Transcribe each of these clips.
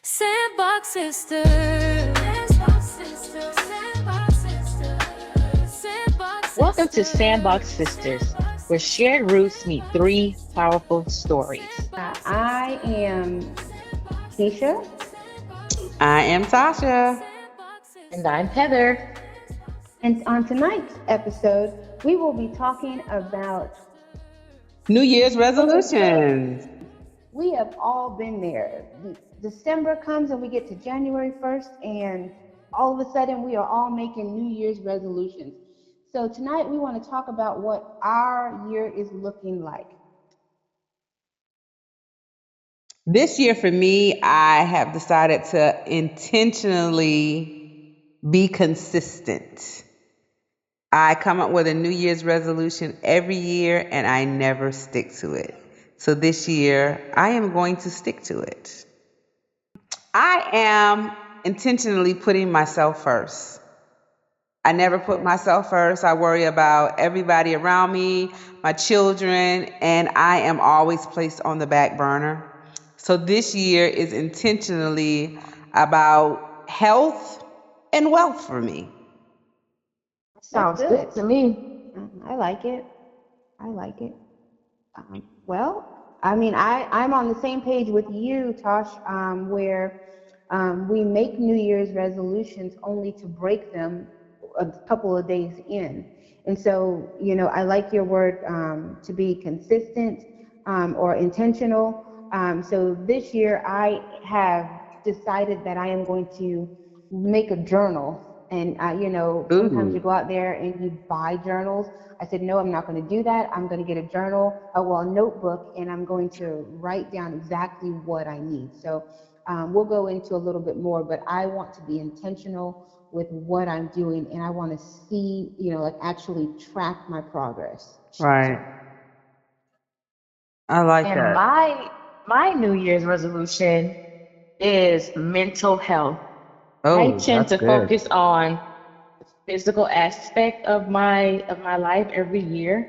Sandbox Sisters. Sandbox Sisters. Sandbox Sisters. Sandbox Welcome to Sisters. Sandbox Sisters, where shared roots meet three powerful stories. I am Keisha. I am Tasha. And I'm Heather. And on tonight's episode, we will be talking about New Year's resolution. resolutions. We have all been there. December comes and we get to January 1st, and all of a sudden, we are all making New Year's resolutions. So, tonight, we want to talk about what our year is looking like. This year for me, I have decided to intentionally be consistent. I come up with a New Year's resolution every year and I never stick to it. So this year, I am going to stick to it. I am intentionally putting myself first. I never put Okay. myself first. I worry about everybody around me, my children, and I am always placed on the back burner. So this year is intentionally about health and wealth for me. That's Sounds good. good to me. I like it. I like it. Well, I mean, I'm on the same page with you, Tosh, where we make New Year's resolutions only to break them a couple of days in. And so, I like your word to be consistent or intentional. So this year, I have decided that I am going to make a journal. And, sometimes you Ooh, go out there and you buy journals. I said, no, I'm not going to do that. I'm going to get a journal, a notebook, and I'm going to write down exactly what I need. So we'll go into a little bit more, but I want to be intentional with what I'm doing, and I want to see, like actually track my progress. So, right. I like And that. my New Year's resolution is mental health. I Oh, tend that's to good. focus on the physical aspect of my life every year,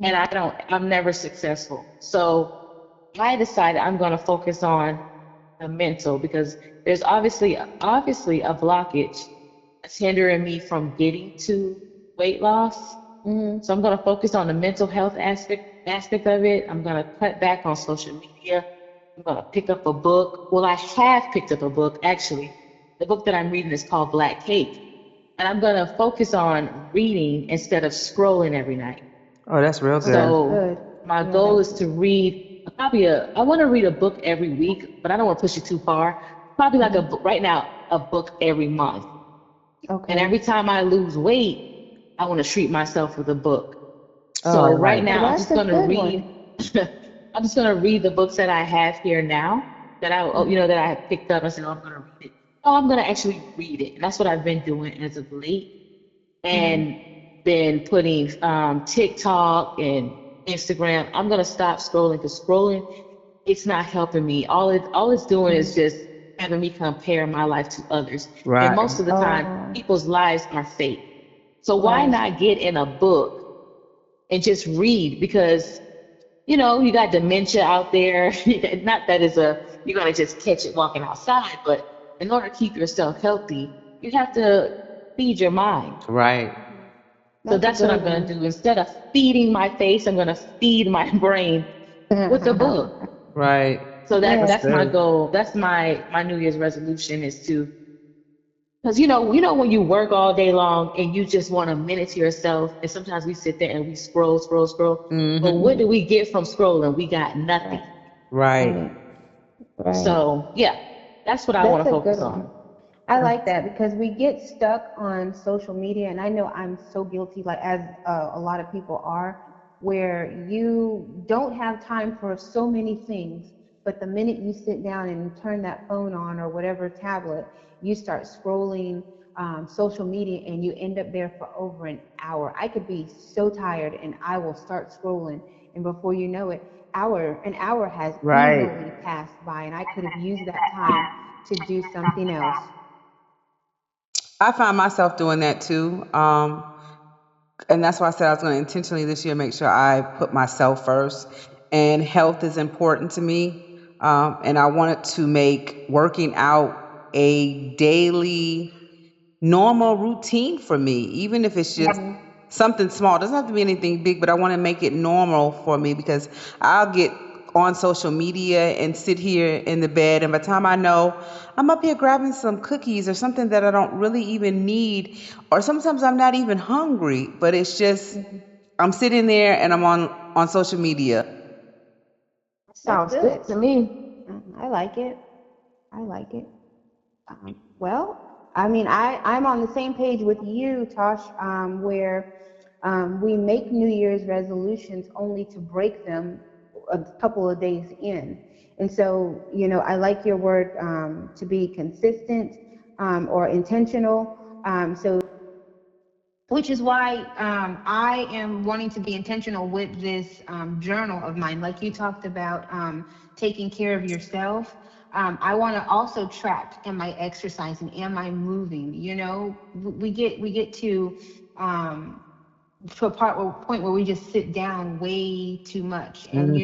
and mhm. I'm never successful. So I decided I'm going to focus on the mental because there's obviously a blockage that's hindering me from getting to weight loss. Mhm. So I'm going to focus on the mental health aspect of it. I'm going to cut back on social media. I'm going to pick up a book. Well, I have picked up a book actually. The book that I'm reading is called Black Cake, and I'm going to focus on reading instead of scrolling every night. Oh, that's real Oh, that's good. So good. my Yeah, goal that's is good. to read I want to read a book every week, but I don't want to push it too far. Probably like Mhm. right now, a book every month. And Okay. every time I lose weight, I want to treat myself with a book. Oh, I So right like Well, now, I'm that. that's just a going to good one. read. I'm just going to read the books that I have here now Mhm. that I have picked up and said, oh, I'm going to read it. Oh, I'm going to actually read it. And that's what I've been doing as of late. Mhm. And been putting TikTok and Instagram. I'm gonna stop scrolling because scrolling, it's not helping me. All it's doing is Mhm. just having me compare my life to others. And Right. most of the time, Oh, people's lives are fake. So why right. not get in a book and just read? Because you got dementia out there. Not that is you're gonna just catch it walking outside, but in order to keep yourself healthy, you have to feed your mind. Right. Mhm. So That's a that's what good I'm going one. to do. Instead of feeding my face, I'm going to feed my brain with a book. Right. So That's Yes. that's my good. goal. That's my New Year's resolution is to because when you work all day long and you just want a minute to yourself, and sometimes we sit there and we scroll. But Hmm. what Mhm. do we get from scrolling? We got Right. nothing. Right. Right. Right. So yeah, that's what I want That's to a good focus one. on. I like that because we get stuck on social media, and I know I'm so guilty, like as a lot of people are, where you don't have time for so many things, but the minute you sit down and turn that phone on or whatever tablet, you start scrolling social media, and you end up there for over an hour. I could be so tired, and I will start scrolling, and before you know it, an hour has Right. easily passed by, and I could have used that time to do something else. I find myself doing that too. And that's why I said I was going to intentionally this year make sure I put myself first. And health is important to me. And I wanted to make working out a daily normal routine for me, even if it's just something small. It doesn't have to be anything big, but I want to make it normal for me because I'll get on social media and sit here in the bed, and by the time I know, I'm up here grabbing some cookies or something that I don't really even need, or sometimes I'm not even hungry, but it's just I'm sitting there and I'm on social media. That's Sounds good. good to me. I like it. I like it. Well, I mean, I'm on the same page with you, Tosh, where we make New Year's resolutions only to break them a couple of days in. And so, I like your word to be consistent or intentional. So which is why I am wanting to be intentional with this journal of mine. Like you talked about taking care of yourself. I want to also track: am I exercising? Am I moving? We get um, to a point where we just sit down way too much. And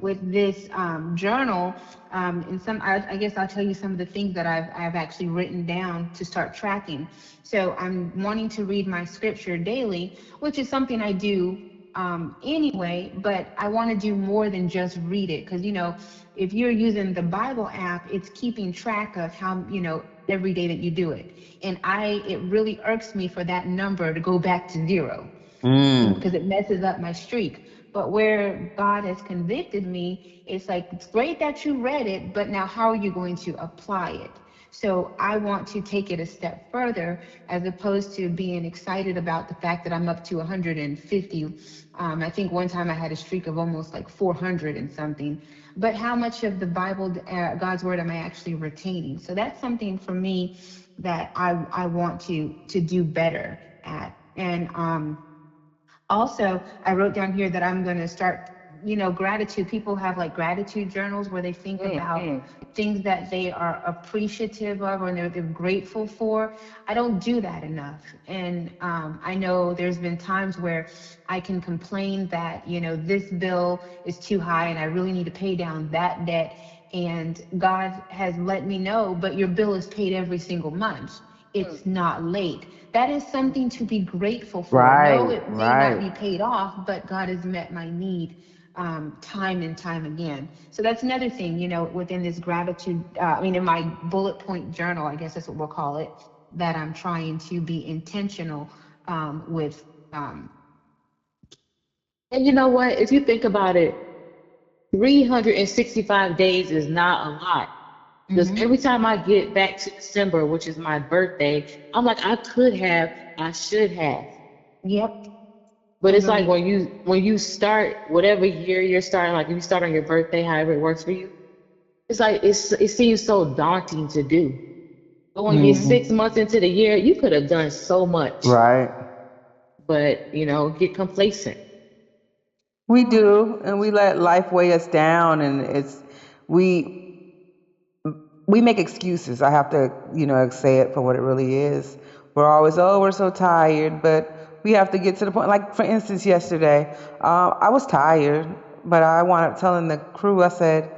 with this journal, and I guess I'll tell you some of the things that I've actually written down to start tracking. So I'm wanting to read my scripture daily, which is something I do anyway, but I want to do more than just read it, because if you're using the Bible app, it's keeping track of how every day that you do it. And it really irks me for that number to go back to zero, because it messes up my streak. But where God has convicted me, it's like, it's great that you read it, but now how are you going to apply it? So I want to take it a step further, as opposed to being excited about the fact that I'm up to 150. I think one time I had a streak of almost like 400 and something. But how much of the Bible, God's word, am I actually retaining? So that's something for me that I want to do better at. And also, I wrote down here that I'm going to start, gratitude. People have like gratitude journals where they think about things that they are appreciative of, or they're grateful for. I don't do that enough. And I know there's been times where I can complain that, this bill is too high and I really need to pay down that debt. And God has let me know, but your bill is paid every single month. It's not late. That is something to be grateful for. No, Right, it may not right. be paid off, but God has met my need time and time again. So that's another thing, within this gratitude, in my bullet point journal, I guess that's what we'll call it, that I'm trying to be intentional with. Um, And you know what? If you think about it, 365 days is not a lot. Because mhm. every time I get back to December, which is my birthday, I'm like, I should have. Yep, But I it's like believe. when you start whatever year you're starting, like if you start on your birthday, however it works for you, it's like it seems so daunting to do. But when you're Mhm. 6 months into the year, you could have done so much. Right. But get complacent. We do, and we let life weigh us down, and we we make excuses. I have to, say it for what it really is. We're always, oh, we're so tired, but we have to get to the point. Like, for instance, yesterday, I was tired, but I wound up telling the crew, I said,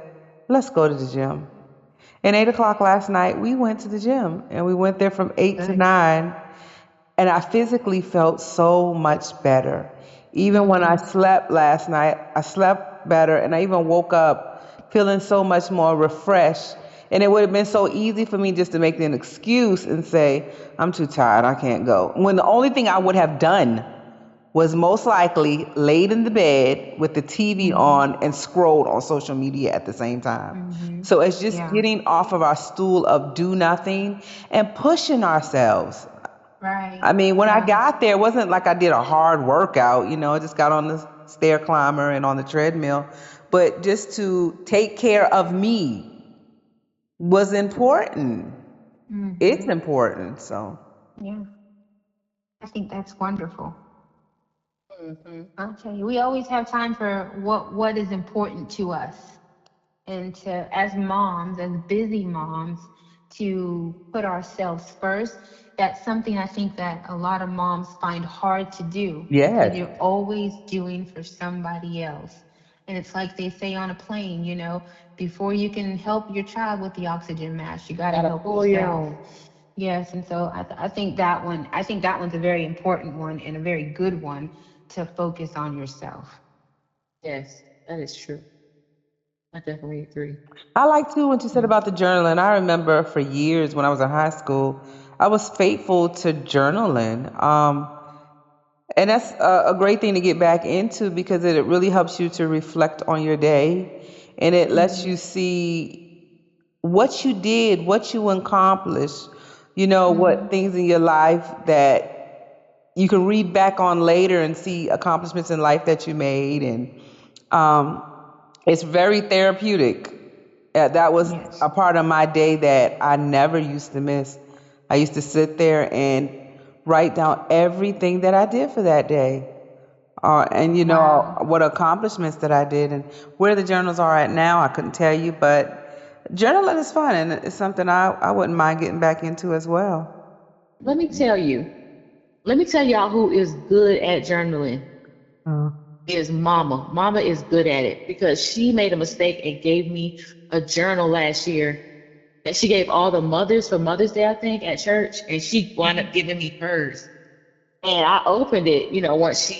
let's go to the gym. And 8 o'clock last night, we went to the gym, and we went there from 8 to 9. And I physically felt so much better. Even when I slept last night, I slept better, and I even woke up feeling so much more refreshed. And it would have been so easy for me just to make an excuse and say, I'm too tired, I can't go. When the only thing I would have done was most likely laid in the bed with the TV on and scrolled on social media at the same time. So it's just Yeah, getting off of our stool of do nothing and pushing ourselves. right. I mean, when I Yeah. got there, it wasn't like I did a hard workout, I just got on the stair climber and on the treadmill. But just to take care of me was important. It's Hmm. important. So, Yeah, I think that's wonderful. Hmm. I'll tell you, we always have time for what is important to us, and to, as moms, as busy moms, to put ourselves first. That's something I think that a lot of moms find hard to do, because yes. you're always doing for somebody else. And it's like they say on a plane, you know, before you can help your child with the oxygen mask, you got to Gotta help pull your yourself. own. Yes, and so I think that one, I think that one's a very important one and a very good one to focus on yourself. Yes, that is true. I definitely agree. I like too what you said about the journaling. I remember for years when I was in high school, I was faithful to journaling. And that's a great thing to get back into because it really helps you to reflect on your day and it lets you see what you did, what you accomplished, what things in your life that you can read back on later and see accomplishments in life that you made. And um, it's very therapeutic. That was Yes. a part of my day that I never used to miss. I used to sit there and write down everything that I did for that day. And Wow. what accomplishments that I did and where the journals are at now, I couldn't tell you, but journaling is fun and it's something I wouldn't mind getting back into as well. Let me tell you. Let me tell y'all who is good at journaling. Mm. Is Mama. Mama is good at it because she made a mistake and gave me a journal last year that she gave all the mothers for Mother's Day, I think, at church, and she wound up giving me hers. And I opened it, once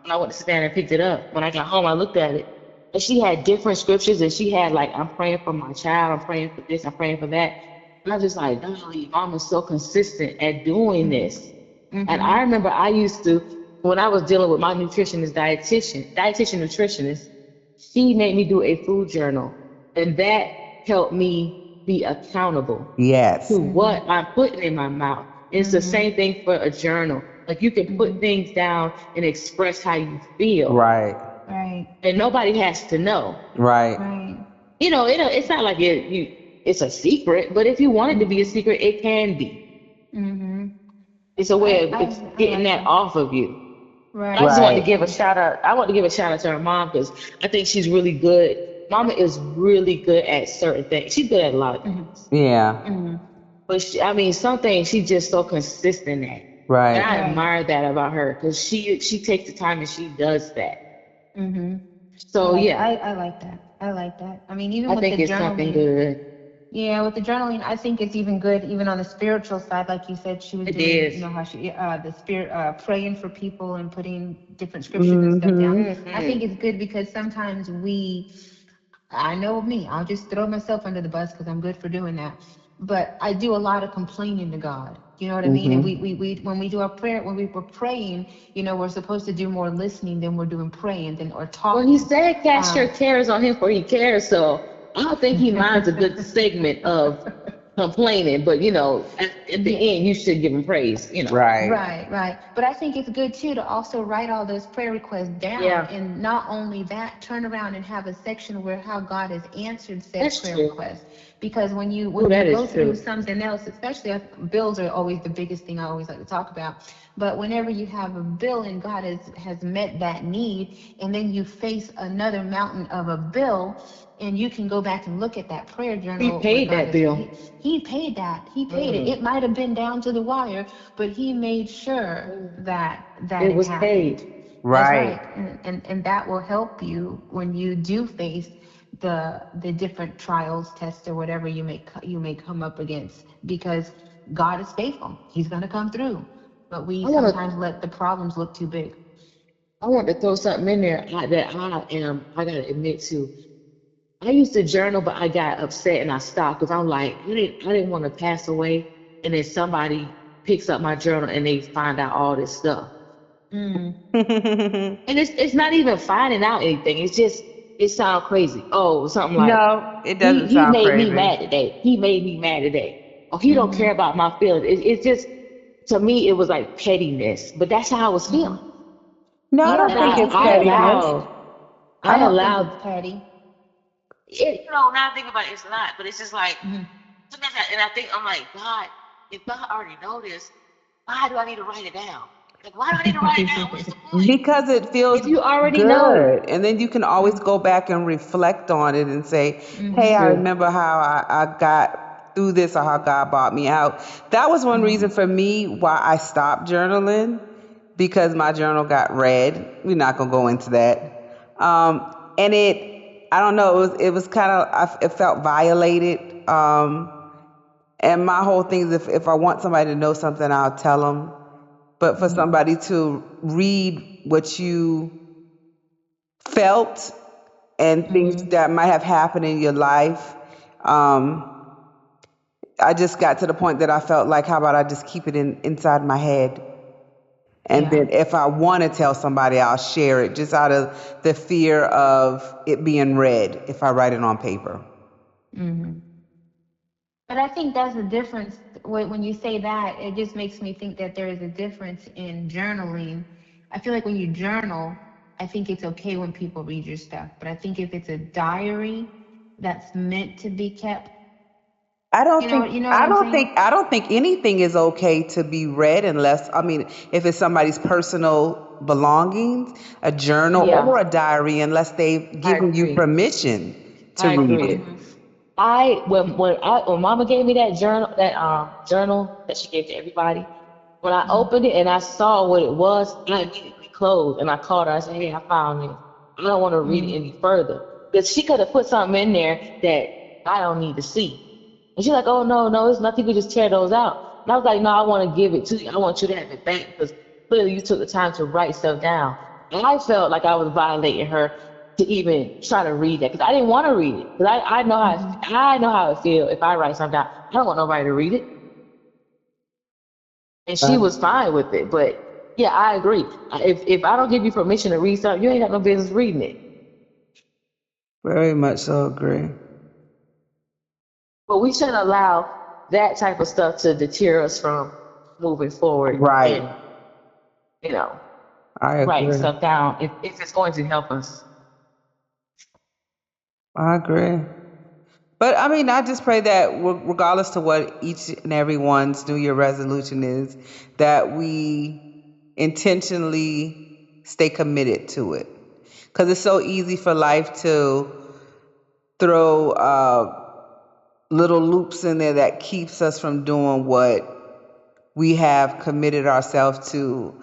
when I went to stand and picked it up. When I got home, I looked at it, and she had different scriptures, and she had like, I'm praying for my child, I'm praying for this, I'm praying for that. And I was just like, golly, Mama's so consistent at doing this. And I remember I used to, when I was dealing with my dietitian nutritionist, she made me do a food journal, and that helped me be accountable to Yes. what I'm putting in my mouth. It's the same thing for a journal. Like you can put things down and express how you feel, Right. Right. and nobody has to know. Right. Right. It's not like it's a secret, but if you want it to be a secret, it can be. Mm-hmm. It's a way of it's I getting like that that. off of you. I Right. just wanted to Right. give a shout out. I want to give a shout out to her mom because I think she's really good. Mama is really good at certain things. She's good at a lot of things. Yeah. But I mean, some things she's just so consistent at. And Right. I Right. admire that about her because she takes the time and she does that. Mm-hmm. So yeah, I like that. I like that. I mean, even I with think the it's something journaling, good. yeah, with the journaling, I think it's even good, even on the spiritual side, like you said, she was It doing, is. how she, the spirit, praying for people and putting different scriptures and stuff down. Mm-hmm. I think it's good because sometimes I know me, I'll just throw myself under the bus because I'm good for doing that. But I do a lot of complaining to God. You know what I mean? And Mm-hmm. we when we do our prayer, when we were praying, we're supposed to do more listening than we're doing praying than or Well, he talking. said cast your Um, cares on him for he cares. So I don't think he minds a good segment of complaining. But at the yeah. end, you should give him praise. Right. Right, right. But I think it's good too to also write all those prayer requests down, Yeah, and not only that, turn around and have a section where how God has answered said that's prayer true. request. Because when you Oh, when you that go is through true. something else, especially bills are always the biggest thing I always like to talk about. But whenever you have a bill and God has met that need, and then you face another mountain of a bill, and you can go back and look at that prayer He journal where paid God that has bill. he paid that. He paid it. Mm, It might have been down to the wire, but he made sure that it it was happened. paid. That's Right. right. And that will help you when you do face the different trials, tests, or whatever you may come up against, because God is faithful. He's going to come through. But we I want to. sometimes let the problems look too big. I want to throw something in there that I gotta admit to. I used to journal, but I got upset and I stopped because I'm like, I didn't want to pass away, and then somebody picks up my journal and they find out all this stuff. Mm. And it's not even finding out anything. It's just it sounds crazy. Oh, something like No, it he doesn't he sound made me crazy. mad today. He made me mad today. Oh, he don't care Mm-hmm. about my feelings. It's just to me it was like pettiness, but that's how I was Mm-hmm. feeling, No, I Yeah, don't and think it's I think pettiness. I I don't think allowed it's petty. it. Now I think about it, it's not, but it's just like Mm-hmm. sometimes, and I think I'm like, God, if God already know this, why do I need to write it down? Like, why do I need to write it down? What's the point? Because it feels If you already know, good. And then you can always go back and reflect on it and say, hey, Mm-hmm. I true. remember how I got through this or how God brought me out. That was one reason for me why I stopped journaling because my journal got read. We're not going to go into that. And I don't know, it was kind of, it felt violated. And my whole thing is if I want somebody to know something, I'll tell them. But for somebody to read what you felt and things that might have happened in your life, I just got to the point that I felt like, how about I just keep it inside my head? And Yeah. then if I want to tell somebody, I'll share it just out of the fear of it being read if I write it on paper. But I think that's the difference. When you say that, it just makes me think that there is a difference in journaling. I feel like when you journal, I think it's okay when people read your stuff. But I think if it's a diary that's meant to be kept, I don't you know, think you know what I I'm don't saying? think I don't think anything is okay to be read unless, I mean, if it's somebody's personal belongings, a journal Yeah, or a diary, unless they've I given you agree. permission to I read agree. it. When Mama gave me that journal that she gave to everybody, when I opened it and I saw what it was, I immediately closed and I called her. I said, "Hey, I found this. I don't want to read it any further because she could have put something in there that I don't need to see." And she's like, "Oh no, no, it's nothing. We just tear those out." And I was like, "No, I want to give it to you. I want you to have it back because clearly you took the time to write stuff down." And I felt like I was violating her to even try to read that because I didn't want to read it because I know how it feel if I write something down. I don't want nobody to read it, and she Right. was fine with it. But yeah, I agree. If I don't give you permission to read something, you ain't got no business reading it. Very much so agree. But we shouldn't allow that type of stuff to deter us from moving forward Right. and you know I writing agree. stuff down if it's going to help us. I agree. But I mean, I just pray that regardless to what each and everyone's New Year resolution is, that we intentionally stay committed to it. Because it's so easy for life to throw little loops in there that keeps us from doing what we have committed ourselves to.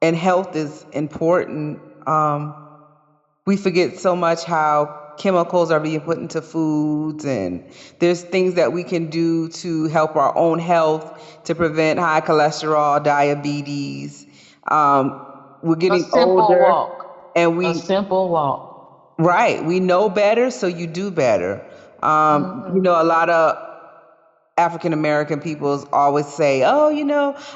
And health is important. We forget so much how chemicals are being put into foods, and there's things that we can do to help our own health to prevent high cholesterol, diabetes. We're A getting simple older, walk. and A we simple walk. right, we know better, so you do better. A lot of African American peoples always say, "Oh,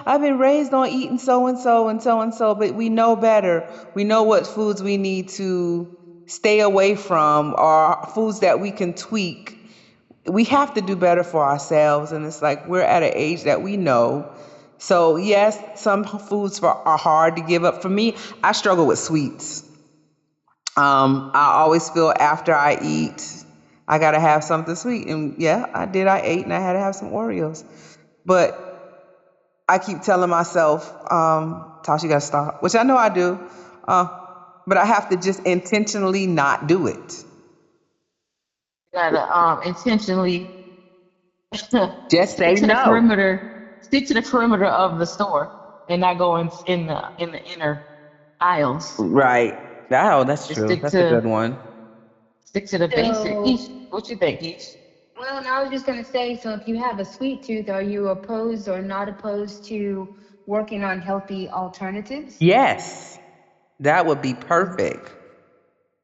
I've been raised on eating so and so and so and so," but we know better. We know what foods we need to stay away from, or foods that we can tweak. We have to do better for ourselves, and it's like we're at an age that we know. So yes, some foods are hard to give up. For me, I struggle with sweets. I always feel after I eat, I gotta have something sweet. And yeah, I did. I ate and I had to have some Oreos. But I keep telling myself, Tasha, you gotta stop, which I know I do. Uh, but I have to just intentionally not do it. You gotta intentionally Just say no. stick to the perimeter of the store and not go in the inner aisles. Right. Oh, that's Just true. That's a good one. stick to the basic. So, Each, what you think, each? well, and I was just going to say, so if you have a sweet tooth, are you opposed or not opposed to working on healthy alternatives? Yes, that would be perfect.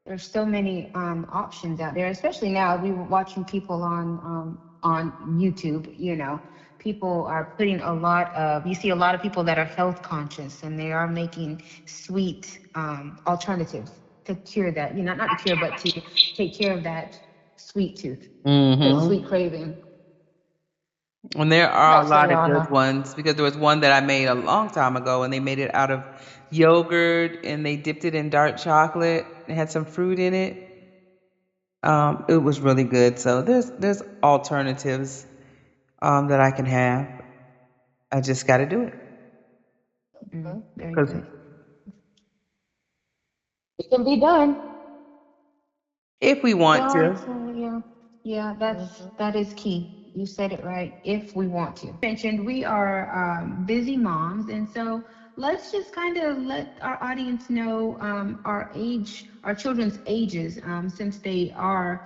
There's so many options out there, especially now. We were watching people on YouTube. People are putting a lot of. You see a lot of people that are health conscious, and they are making sweet alternatives to cure that. Not to cure, but to take care of that sweet tooth, that sweet craving. And there are a Yes, lot of good Ayana. ones because there was one that I made a long time ago and they made it out of yogurt and they dipped it in dark chocolate. It had some fruit in it. It was really good. So there's alternatives that I can have. I just got to do it Very because good. It can be done. if we want Well, to. yeah, that is key. You said it right. If we want to. Mentioned we are busy moms, and so let's just kind of let our audience know our children's ages, since they are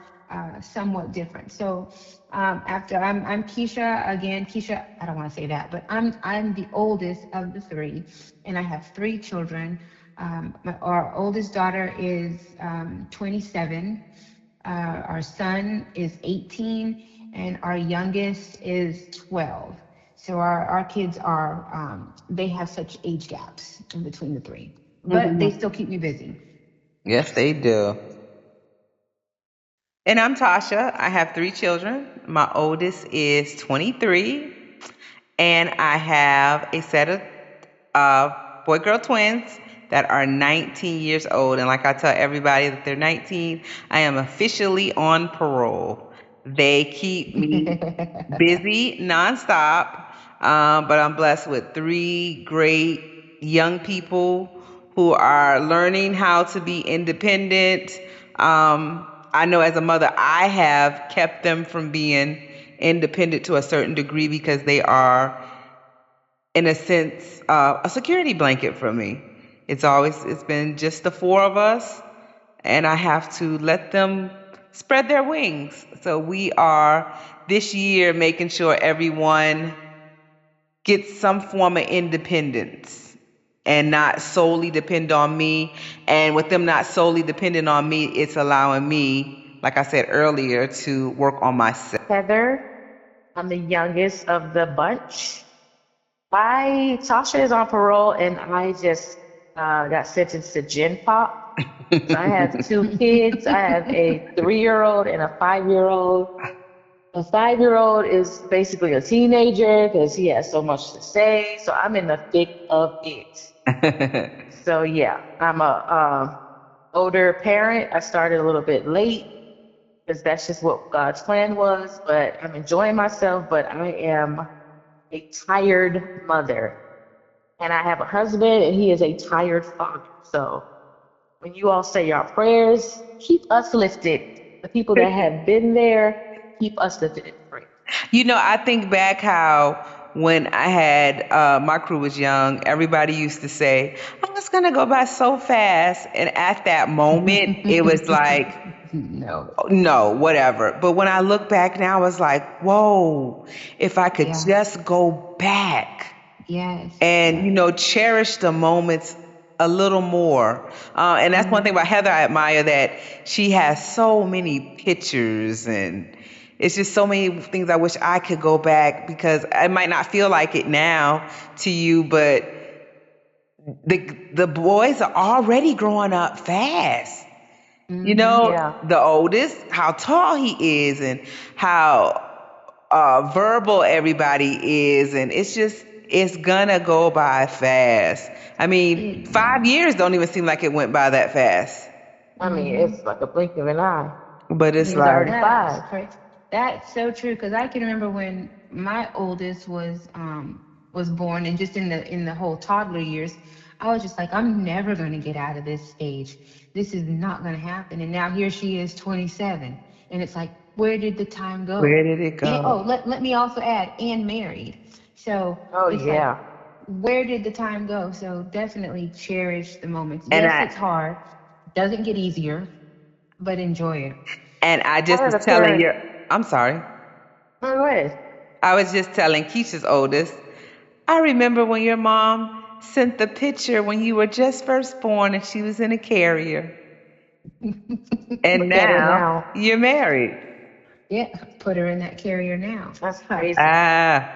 somewhat different. So after I'm Keisha again. Keisha, I don't want to say that, but I'm the oldest of the three, and I have three children. Our oldest daughter is 27. Our son is 18, and our youngest is 12. So our kids are, they have such age gaps in between the three, but they still keep me busy. Yes, they do. And I'm Tasha. I have three children. My oldest is 23, and I have a set of boy girl twins that are 19 years old. And like I tell everybody that they're 19, I am officially on parole. They keep me busy nonstop, but I'm blessed with three great young people who are learning how to be independent. I know as a mother, I have kept them from being independent to a certain degree because they are, in a sense, a security blanket for me. It's been just the four of us, and I have to let them spread their wings. So we are this year making sure everyone gets some form of independence and not solely depend on me. And with them not solely dependent on me, it's allowing me, like I said earlier, to work on myself. Heather, I'm the youngest of the bunch. Tasha is on parole, and I just got sentenced to Gen Pop. So I have two kids. I have a 3-year-old and a 5-year-old. The 5-year-old is basically a teenager because he has so much to say. So I'm in the thick of it. So yeah, I'm a older parent. I started a little bit late because that's just what God's plan was. But I'm enjoying myself. But I am a tired mother, and I have a husband, and he is a tired father. So when you all say your prayers, keep us lifted. The people that have been there, keep us lifted in prayer. You know, I think back how when I had my crew was young, everybody used to say, "Oh, it's gonna go by so fast," and at that moment, it was like, No. no, whatever. But when I look back now, I was like, whoa, if I could Yeah. just go back Yes. and, you know, cherish the moments a little more. And that's one thing about Heather, I admire that she has so many pictures, and it's just so many things I wish I could go back, because I might not feel like it now to you, but the boys are already growing up fast. You know, Yeah. the oldest, how tall he is, and how verbal everybody is. And it's gonna go by fast. I mean, 5 years don't even seem like it went by that fast. I mean, it's like a blink of an eye. But it's He's like, already 5. That's so true, because I can remember when my oldest was born, and just in the whole toddler years, I was just like, I'm never going to get out of this stage. This is not going to happen. And now here she is, 27, and it's like, where did the time go? where did it And, go? let me also add, and married. So Oh, it's yeah. like, where did the time go? So definitely cherish the moments. And Yes, it's hard. Doesn't get easier, but enjoy it. And I just I was had a telling parent. I'm sorry. Oh, go ahead. I was just telling Keisha's oldest, I remember when your mom sent the picture when you were just first born and she was in a carrier. And Look at her now now. you're married. Yeah, put her in that carrier now. That's crazy. Ah,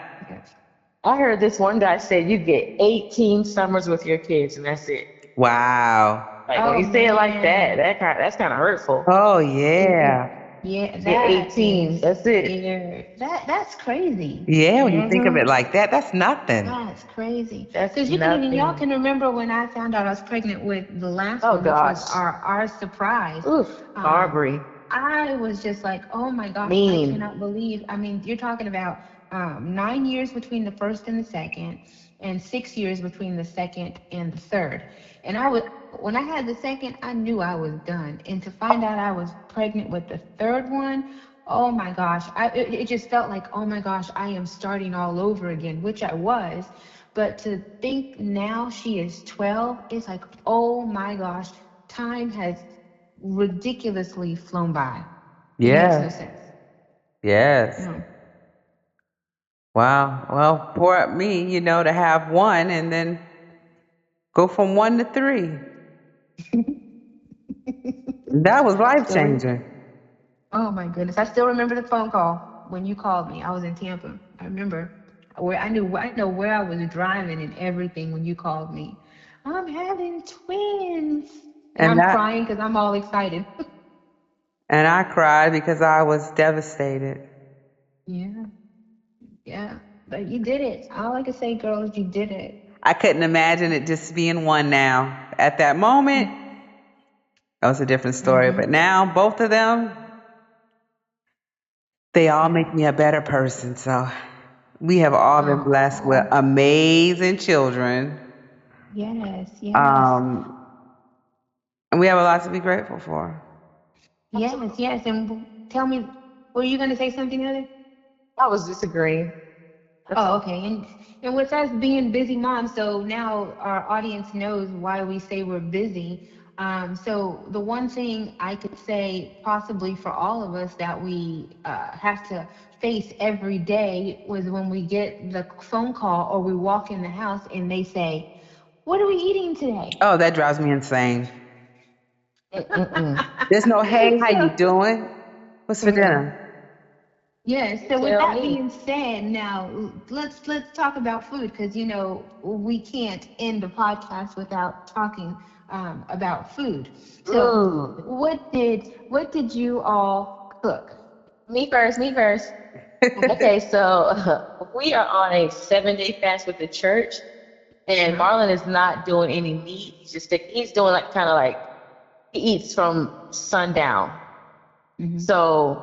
I heard this one guy say you get 18 summers with your kids, and that's it. wow. Like Oh, when you say it like man. that's kind of hurtful. Oh, yeah. Yeah, Get that 18. is That's it. scary. That's crazy. Yeah, when you think of it like that, that's nothing. That's crazy. That's Because y'all nothing. can remember when I found out I was pregnant with the last Oh, one, which was gosh. our surprise. Oof, Barbary. I was just like, oh my gosh, Mean. I cannot believe. I mean, you're talking about 9 years between the first and the second, and 6 years between the second and the third. And when I had the second, I knew I was done. And to find out I was pregnant with the third one, oh my gosh, it just felt like, oh my gosh, I am starting all over again, which I was. But to think now she is 12, it's like, oh my gosh, time has ridiculously flown by. It makes no Yes. sense. Yes. No. Wow. Well, poor me, to have one and then go from one to three. That was life Still, changing. oh my goodness, I still remember the phone call when you called me. I was in Tampa. I remember where I know where I was driving and everything when you called me. I'm having twins, and And I'm that crying because I'm all excited. and I cried because I was devastated. Yeah, yeah, but you did it. All I can say, girls, you did it. I couldn't imagine it just being one now. At that moment, that was a different story. Mm-hmm. But now, both of them, they all make Yeah. me a better person. So we have all been blessed with Oh, amazing children. yes, yes, Um, and we have a lot to be grateful for. yes, yes. And tell me, were you going to say something, Heather? I was disagreeing. That's Oh, all. okay. And with us being busy moms, so now our audience knows why we say we're busy. So the one thing I could say possibly for all of us that we have to face every day was when we get the phone call or we walk in the house and they say, "What are we eating today?" Oh, that drives me insane. Mm-mm-mm. There's no, hey, how you So doing? What's for yeah. dinner? Yes. You So with tell that me. being said, now let's talk about food because we can't end the podcast without talking about food. So Food. what did you all cook? Me first, me first. Okay, so we are on a 7-day fast with the church, and Uh-huh. Marlon is not doing any meat. He's doing like kind of like he eats from sundown. Hmm. So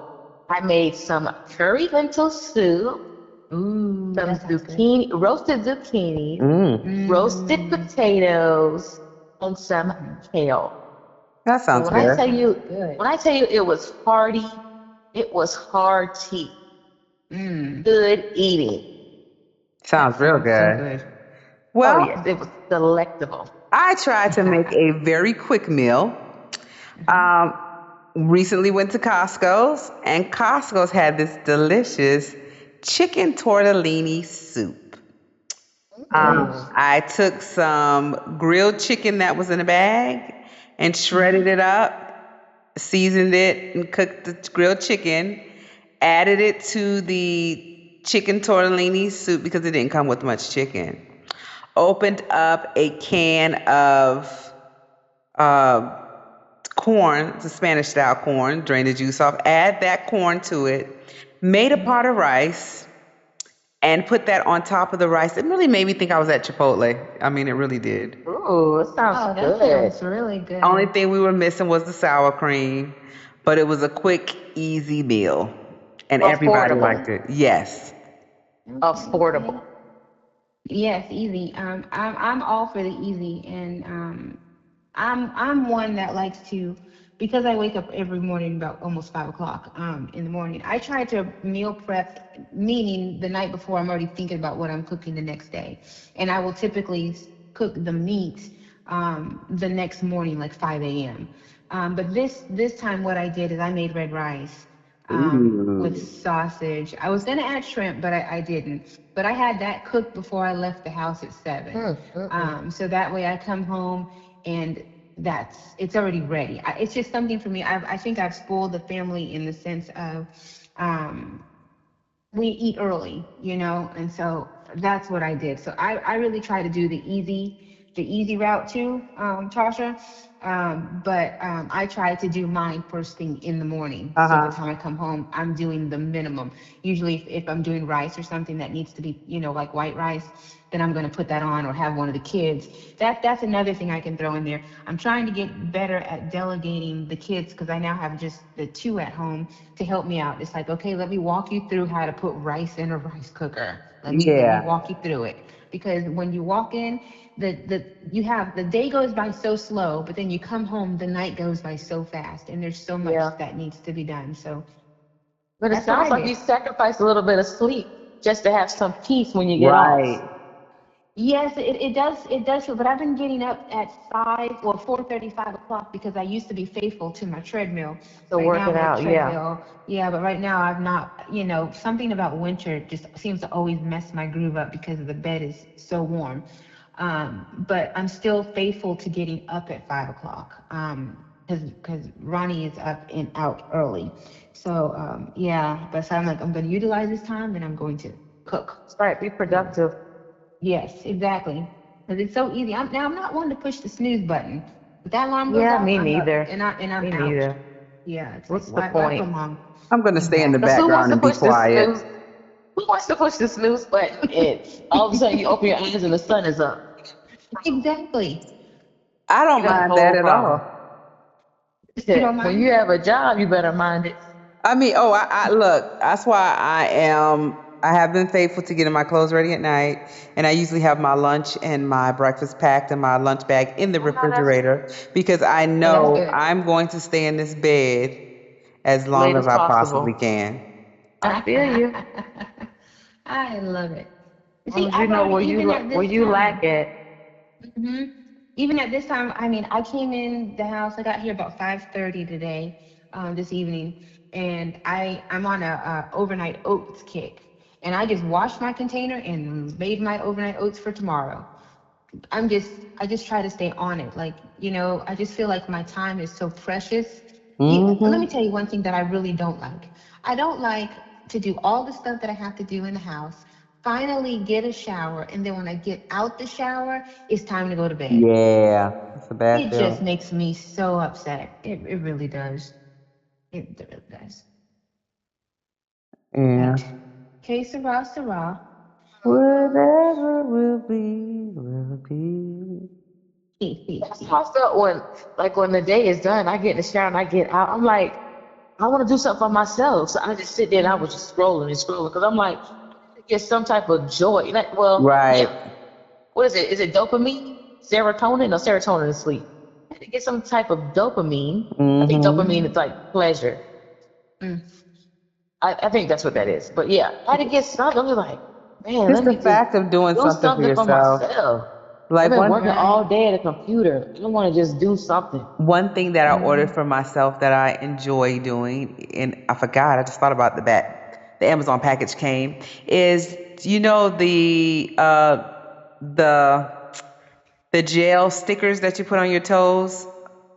I made some curry lentil soup, Ooh, some that sounds good. roasted zucchini, Mm, roasted Mm. potatoes, and some Hmm. kale. that And sounds when I That good. tell sounds you, good. when I tell you it was hearty, it was hearty, Mm. good eating. That Sounds real sounds so good. good. Oh Well, yes, it was delectable. I tried to make a very quick meal. Mhm. Um, recently went to Costco's, and Costco's had this delicious chicken tortellini soup. Nice. Mm. I took some grilled chicken that was in a bag and shredded Hmm. it up, seasoned it, and cooked the grilled chicken, added it to the chicken tortellini soup because it didn't come with much chicken. Opened up a can of uh, corn, the Spanish style corn, drain the juice off, add that corn to it, made a pot of rice, and put that on top of the rice. It really made me think I was at Chipotle. I mean, it really did. Ooh, it sounds Oh, that good. sounds really Only good. thing we were missing was the sour cream, but it was a quick, easy meal, and everybody Affordable. liked it. Yes. Okay, Affordable. okay. Yes, easy. I'm all for the easy, and I'm one that likes to, because I wake up every morning about almost 5 o'clock in the morning. I try to meal prep, meaning the night before I'm already thinking about what I'm cooking the next day, and I will typically cook the meat the next morning, like 5 a.m. But this time, what I did is I made red rice with Ooh. sausage. I was gonna add shrimp, but I didn't. But I had that cooked before I left the house at 7. Mm-mm. So that way I come home and it's already ready. It's just something for me. I think I've spoiled the family in the sense of um, we eat early, and so that's what I did. So I really try to do the easy route too, Tasha. But I try to do mine first thing in the morning. Uh So by the huh. time I come home, I'm doing the minimum. Usually, if I'm doing rice or something that needs to be, like white rice, then I'm going to put that on or have one of the kids. That's another thing I can throw in there. I'm trying to get better at delegating the kids because I now have just the two at home to help me out. It's like, okay, let me walk you through how to put rice in a rice cooker. Let me Yeah. walk you through it. Because when you walk in, the day goes by so slow, but then you come home, the night goes by so fast, and there's so much Yeah. that needs to be done. So But it That's what sounds I like did. you sacrifice a little bit of sleep just to have some peace when you get off. Right. Yes, it does feel, but I've been getting up at 5 or 4:30, 5 o'clock because I used to be faithful to my treadmill. So Right now working my out, yeah. treadmill, yeah, but right now I've not, something about winter just seems to always mess my groove up because the bed is so warm. But I'm still faithful to getting up at 5 o'clock. Because Ronnie is up and out early. So yeah, but so I'm like, I'm gonna utilize this time and I'm going to cook. That's right. Be Yeah. productive. Yes, exactly. Because it's so easy. I'm not one to push the snooze button. If that alarm goes Yeah, off, me I'm up neither. and I'm Me out. neither. Yeah, it's like What's the why point? prolong? I'm gonna stay in the Exactly. Because who wants background to and be push the quiet. snooze? Who wants to push the snooze button and all of a sudden you open your eyes and the sun is up? Exactly. I You don't got a mind that whole at problem. all. You don't When mind? you have a job, you better mind it. I mean, oh, I look, that's why I have been faithful to getting my clothes ready at night. And I usually have my lunch and my breakfast packed and my lunch bag in the I know that's refrigerator because I Oh, that's know good. I'm going to stay in this bed as long late as as I possibly possible. can. I feel you. I love it. As long See, as you I know got it even at where this you time. lack at. hmm Even at this time, I mean, I came in the house. I got here about 5:30 today, this evening, and I'm on a overnight oats kick, and I just washed my container and made my overnight oats for tomorrow. I just try to stay on it. Like, I just feel like my time is so precious. Let me Hmm. tell you one thing that I really don't like. I don't like to do all the stuff that I have to do in the house, finally get a shower, and then when I get out the shower, it's time to go to bed. Yeah, it's a bad It feeling. just makes me so upset. It really does. It really does. Yeah. But, okay, Sarah, Sarah. Whatever will be, will be. That's how I felt when the day is done, I get in the shower and I get out. I'm like, I want to do something for myself. So I just sit there and I was just scrolling and scrolling because I'm like, I need to get some type of joy. Like, well, Right. yeah. What is it? Is it dopamine? Serotonin? No, serotonin is sleep. I had to get some type of dopamine. I think dopamine Hmm. is like pleasure. Mm, I think that's what that is. But yeah, I had to get something. I was like, man, Just let the me just fact of doing do something for something for yourself. myself. I've Like been one working all right. day at a computer. I want to just do something. one thing that I ordered Mm, for myself that I enjoy doing, and I forgot, I just thought about the Amazon package came, is the the gel stickers that you put on your toes,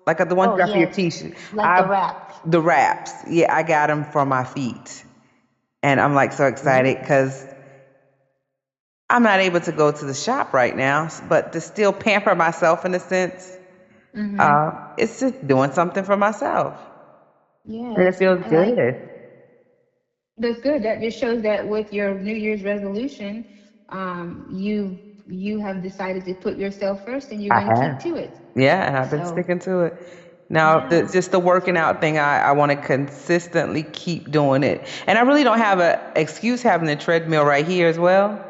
like the ones oh, you got for your yes. t-shirt. Like the I wraps. the wraps, yeah, I got them for my feet, and I'm like so excited because I'm not able to go to the shop right now, but to still pamper myself in a sense, Mm-hmm. it's just doing something for myself, and it Yes, feels I like good. that's good. That just shows that with your New Year's resolution, you have decided to put yourself first, and you're I going to keep have, to it. yeah, and I've been So, sticking to it. Now, yeah. just the working out thing, I want to consistently keep doing it, and I really don't have an excuse having the treadmill right here as well.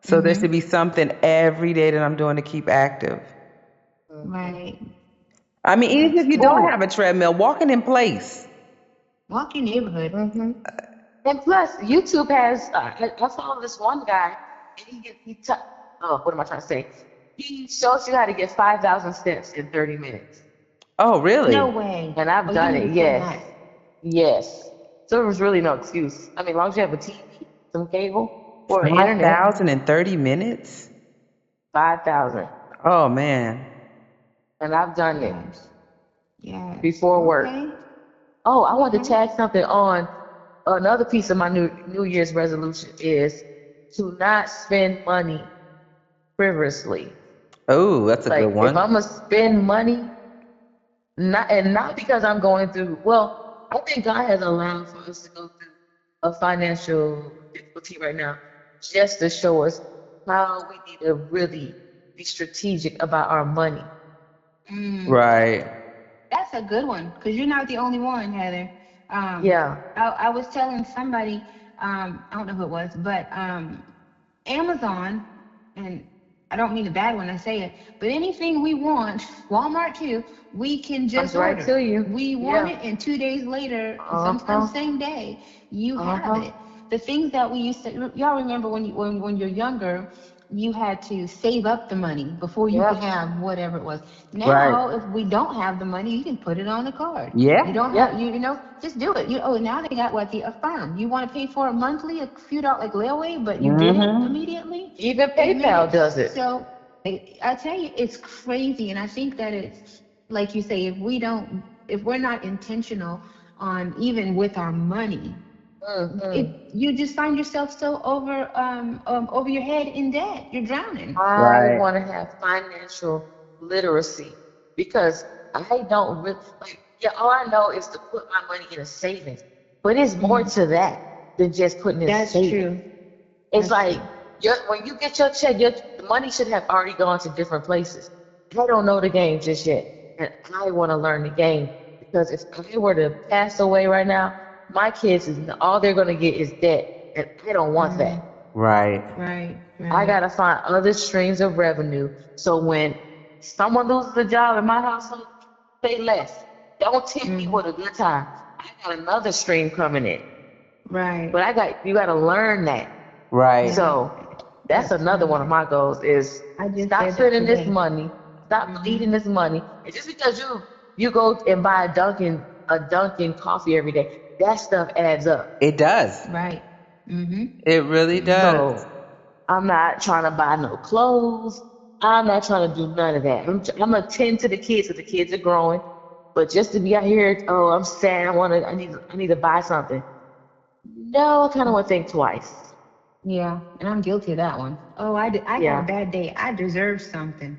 So there Mm-hmm. should be something every day that I'm doing to keep active. Right. I mean, even That's if you good. don't Oh, have a treadmill, walking in place. Walk your neighborhood. hmm. And plus, YouTube has. I follow this one guy, and oh, what am I trying to say? He shows you how to get 5,000 steps in 30 minutes, Oh, No really? way. and Oh, I've you done need it. to send Yes, that. yes. So there was really no excuse. I mean, as long as you have a TV, some cable, or internet, 5,030 minutes? 5,000, Oh, man. and I've done it Yes. Yes. before work. Okay. Oh, I want to Okay. tag something on. Another piece of my New Year's resolution is to not spend money frivolously. Oh, that's a good Like if one. I'm gonna spend money, not because I'm going through. Well, I think God has allowed for us to go through a financial difficulty right now, just to show us how we need to really be strategic about our money. Mm, Right. that's a good one because you're not the only one, Heather. Um, Yeah. I was telling somebody, I don't know who it was, but Amazon, and I don't mean a bad when I say it, but anything we want, Walmart too, we can just Comes right order. to you. We want Yeah. it, and 2 days later, Uh-huh. sometimes same day, you have Uh-huh. it. The things that we used to, y'all remember when you're younger, you had to save up the money before you could Yep. have whatever it was. Right. Now, if we don't have the money, you can put it on the card. Yeah. You don't Yep. have, you know, just do it. Now they got what, the Affirm. You want to pay for it monthly, a few dollars like layaway, but you get it Mm-hmm. immediately. Even They made PayPal it does it. so, I tell you, it's crazy. And I think that it's, like you say, if we're not intentional on even with our money, you just find yourself so over your head in debt. You're drowning. I Right. want to have financial literacy because I don't really like. Yeah, all I know is to put my money in a savings, but it's more to that than just putting it in That's savings. true. It's That's like when you get your check, the money should have already gone to different places. I don't know the game just yet, and I want to learn the game because if I were to pass away right now, my kids is all they're gonna get is debt, and I don't want that. Right. Right, I right. gotta find other streams of revenue. So when someone loses a job in my household, say less. Don't tip me with a good time. I got another stream coming in. Right. But you gotta learn that. Right. So that's another one of my goals is I just stop said that spending this today. money, stop bleeding this money. And just because you go and buy a Dunkin' coffee every day, that stuff adds up. It does. Right. Mm-hmm. It really does. So I'm not trying to buy no clothes. I'm not trying to do none of that. I'm gonna tend to the kids because the kids are growing. But just to be out here, oh, I'm sad. I need to buy something. No, I kind of want to think twice. Yeah, and I'm guilty of that one. Oh, I had a Yeah. bad day. I deserve something.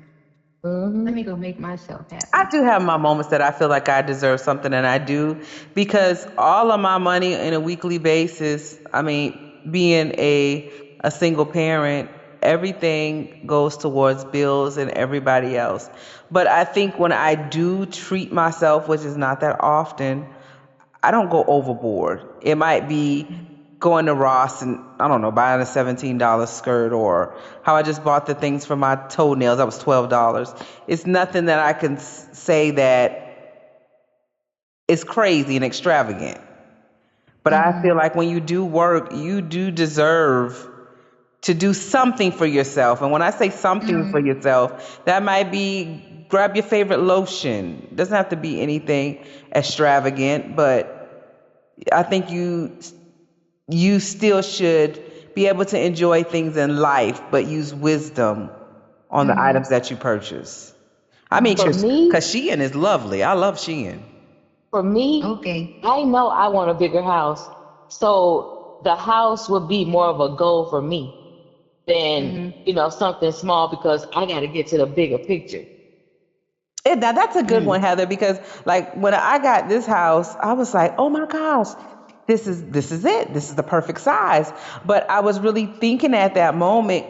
Hmm. Let me go make myself happy. I do have my moments that I feel like I deserve something, and I do, because all of my money on a weekly basis, I mean, being a single parent, everything goes towards bills and everybody else. But I think when I do treat myself, which is not that often, I don't go overboard. It might be going to Ross and, I don't know, buying a $17 skirt, or how I just bought the things for my toenails. That was $12. It's nothing that I can say that is crazy and extravagant. But I feel like when you do work, you do deserve to do something for yourself. And when I say something for yourself, that might be grab your favorite lotion. It doesn't have to be anything extravagant, but I think you still should be able to enjoy things in life, but use wisdom on the items that you purchase. I mean, For me, because Shein is lovely. I love Shein. for me, Okay. I know I want a bigger house. So the house would be more of a goal for me than, something small because I got to get to the bigger picture. Now that's a good one, Heather, because like when I got this house, I was like, oh my gosh, this is it. This is the perfect size. But I was really thinking at that moment,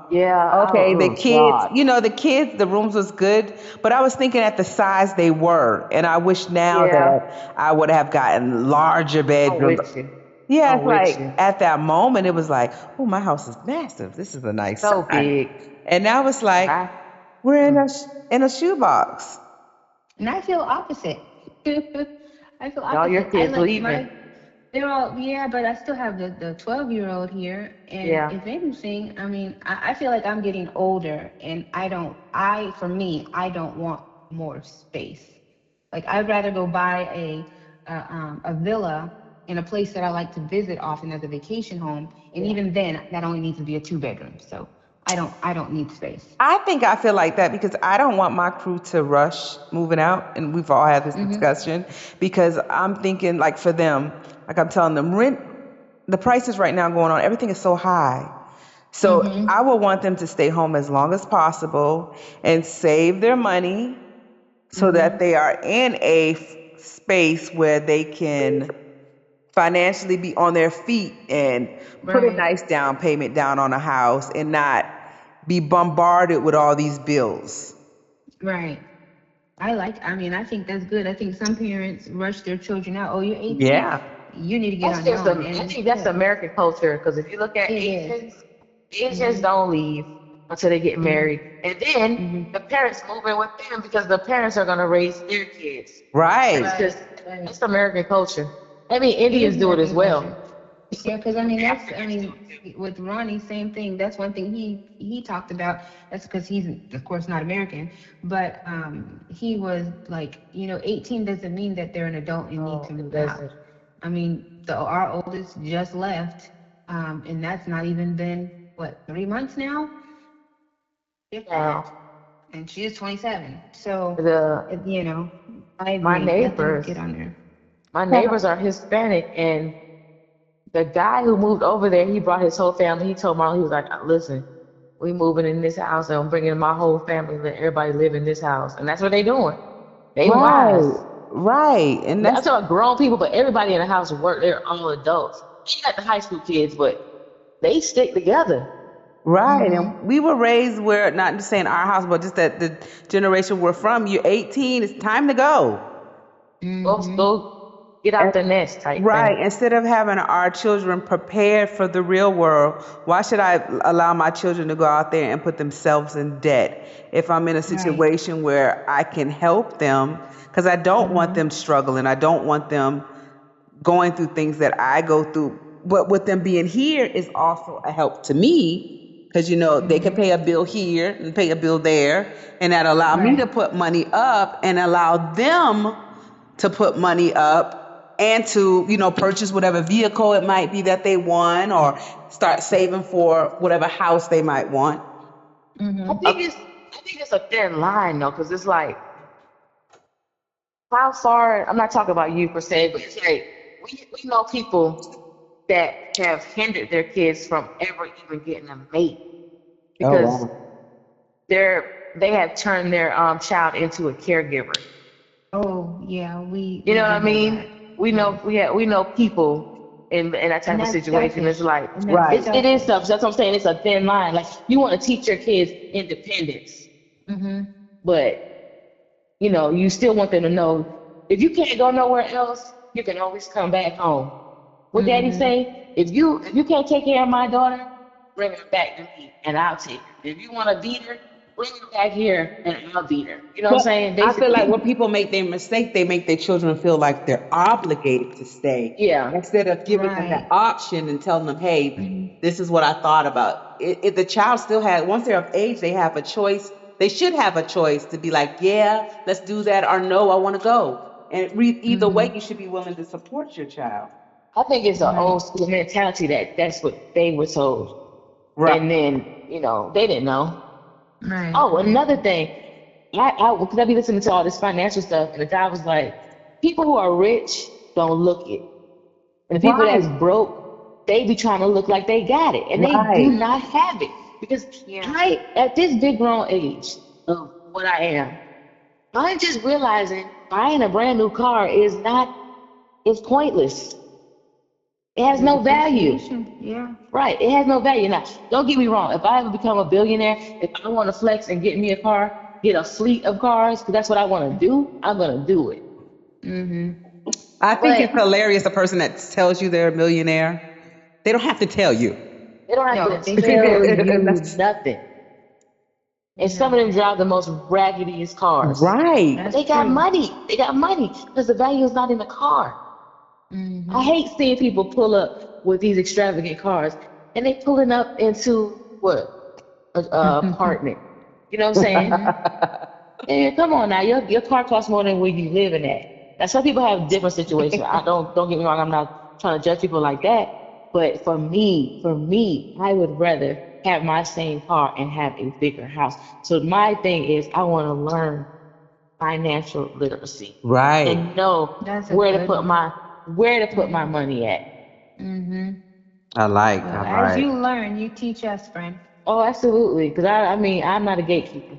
Yeah. okay, the Oh, kids, God. the rooms was good, but I was thinking at the size they were, and I wish now Yeah. that I would have gotten larger I'm bedrooms. with you. Yeah, I'm it's with like you. at that moment it was like, oh, my house is massive. This is a nice So size. big. And now it's like I, we're in a shoebox. And I feel opposite. I feel all your opposite. kids leaving. They're all, yeah, but I still have the 12-year-old here. And Yeah. if anything, I mean, I feel like I'm getting older, and for me, I don't want more space. Like, I'd rather go buy a villa in a place that I like to visit often as a vacation home. And even then, that only needs to be a 2-bedroom. So I don't need space. I think I feel like that because I don't want my crew to rush moving out, and we've all had this discussion, because I'm thinking, like, for them, like I'm telling them, rent, the prices right now going on, everything is so high. So I will want them to stay home as long as possible and save their money so that they are in a space where they can financially be on their feet and put a Right. nice down payment down on a house and not be bombarded with all these bills. Right. I mean, I think that's good. I think some parents rush their children out. Oh, you're 18. Yeah. You need to get That's on your just own. I think that's American culture because if you look at It is. Asians don't leave. until they get married. And then Mhm. the parents move in with them because the parents are going to raise their kids. Right. It's just, Right. it's American culture. I mean, It Indians is do it as American well. culture. Yeah, because I mean Africans do it too. with Ronnie, same thing. That's one thing he talked about. That's because he's of course not American, but he was like, 18 doesn't mean that they're an adult and need to It move out. doesn't. I mean, our oldest just left, and that's not even been what 3 months now, if that. Now, And she is 27. So, the I my agree. Let them neighbors, get on there. my neighbors are Hispanic, and the guy who moved over there, he brought his whole family. He told Marlon, he was like, "Listen, we moving in this house, and I'm bringing my whole family. Let everybody live in this house." And that's what they doing. They wise. Right. Right. And I'm that's talking about grown people, but everybody in the house work. They're all adults. You got the high school kids, but they stick together. right. Mm-hmm. And we were raised where, not just saying our house, but just that the generation we're from, you're 18, it's time to go. Go get out the nest type Right. thing. Instead of having our children prepared for the real world, why should I allow my children to go out there and put themselves in debt if I'm in a situation where I can help them? Because I don't want them struggling. I don't want them going through things that I go through. But with them being here is also a help to me because, they can pay a bill here and pay a bill there. And that allow me to put money up and allow them to put money up and to, purchase whatever vehicle it might be that they want or start saving for whatever house they might want. I think it's a thin line though, because it's like how far. I'm not talking about you per se, but it's like we know people that have hindered their kids from ever even getting a mate because they have turned their child into a caregiver. Oh, yeah, we You know what I do mean? that. We know we know people in that type And of that's situation. It's selfish. like And that's it is selfish. tough. That's what I'm saying. It's a thin line. Like you want to teach your kids independence, but you still want them to know if you can't go nowhere else, you can always come back home. What Daddy say? If you can't take care of my daughter, bring her back to me, and I'll take her. If you want to beat her, bring her back here, and I'll beat her. You know what I'm saying? I feel like Basically, when people make their mistake, they make their children feel like they're obligated to stay. yeah. Instead of giving them that option and telling them, hey, this is what I thought about. If the child still has, once they're of age, they have a choice. They should have a choice to be like, yeah, let's do that, or no, I want to go. And either way, you should be willing to support your child. I think it's an old school mentality that's what they were told. Right. And then, they didn't know. Right. Oh, another thing. Because I be listening to all this financial stuff, and the guy was like, people who are rich don't look it. And the people that's broke, they be trying to look like they got it. And they do not have it. Because at this big grown age of what I am, I'm just realizing buying a brand new car is pointless. It has no value. Yeah. Right. It has no value. Now, don't get me wrong. If I ever become a billionaire, if I want to flex and get me a car, get a fleet of cars, because that's what I want to do, I'm going to do it. I think it's hilarious the person that tells you they're a millionaire. They don't have to tell you. They don't have No, to they tell don't. you nothing. And some of them drive the most raggediest cars. Right. But they got money. They got money because the value is not in the car. I hate seeing people pull up with these extravagant cars and they pulling up into what? A apartment. You know what I'm saying? And come on now, your car costs more than where you living at. Now some people have different situations. Don't get me wrong, I'm not trying to judge people like that. But for me, I would rather have my same car and have a bigger house. So my thing is I want to learn financial literacy. Right. And know That's a where to good put one. my money at. I like. Well, All as you right. learn, you teach us, friend. Oh, absolutely. Because I mean, I'm not a gatekeeper.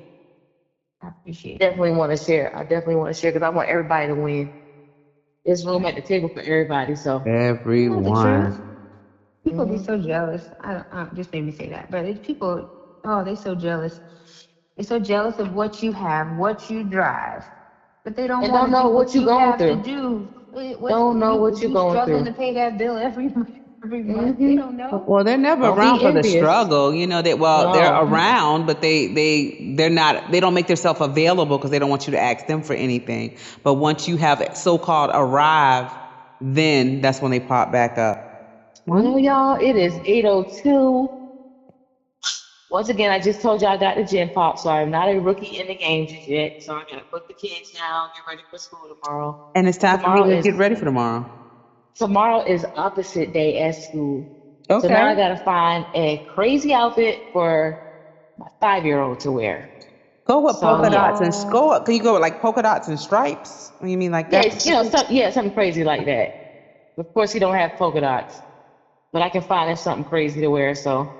I appreciate it. Definitely want to share. I definitely want to share because I want everybody to win. There's room at the table for everybody. So Everyone. People be so jealous. I just made me say that. But people, they so jealous. They're so jealous of what you have, what you drive. But they don't And want don't to know do what you going have to through. do. Don't know what you're going struggling through. to pay that bill every month. every month. They don't know. Well, they're never Don't be around for the envious. struggle. You know that. Well, they're No. around, but they're not. They don't make themselves available because they don't want you to ask them for anything. But once you have so-called arrived, then that's when they pop back up. Well, y'all, it is 8:02. Once again, I just told you I got the gym pop, so I'm not a rookie in the game just yet. So I gotta put the kids down, get ready for school tomorrow. And it's time for Tomorrow me to is get ready for tomorrow. tomorrow is opposite day at school. So now I Okay. gotta find a crazy outfit for my 5-year-old to wear. Go with So polka yeah, dots and go. Can you go with like polka dots and stripes? You mean like yeah, that? something crazy like that. Of course, he don't have polka dots, but I can find him something crazy to wear. So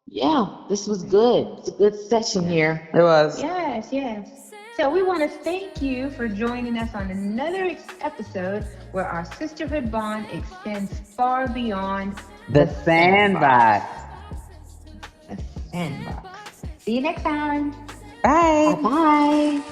yeah, this was good. It's a good session here. It was. Yes, yes. So we want to thank you for joining us on another episode where our sisterhood bond extends far beyond The sandbox. the sandbox. See you next time. Bye. Bye.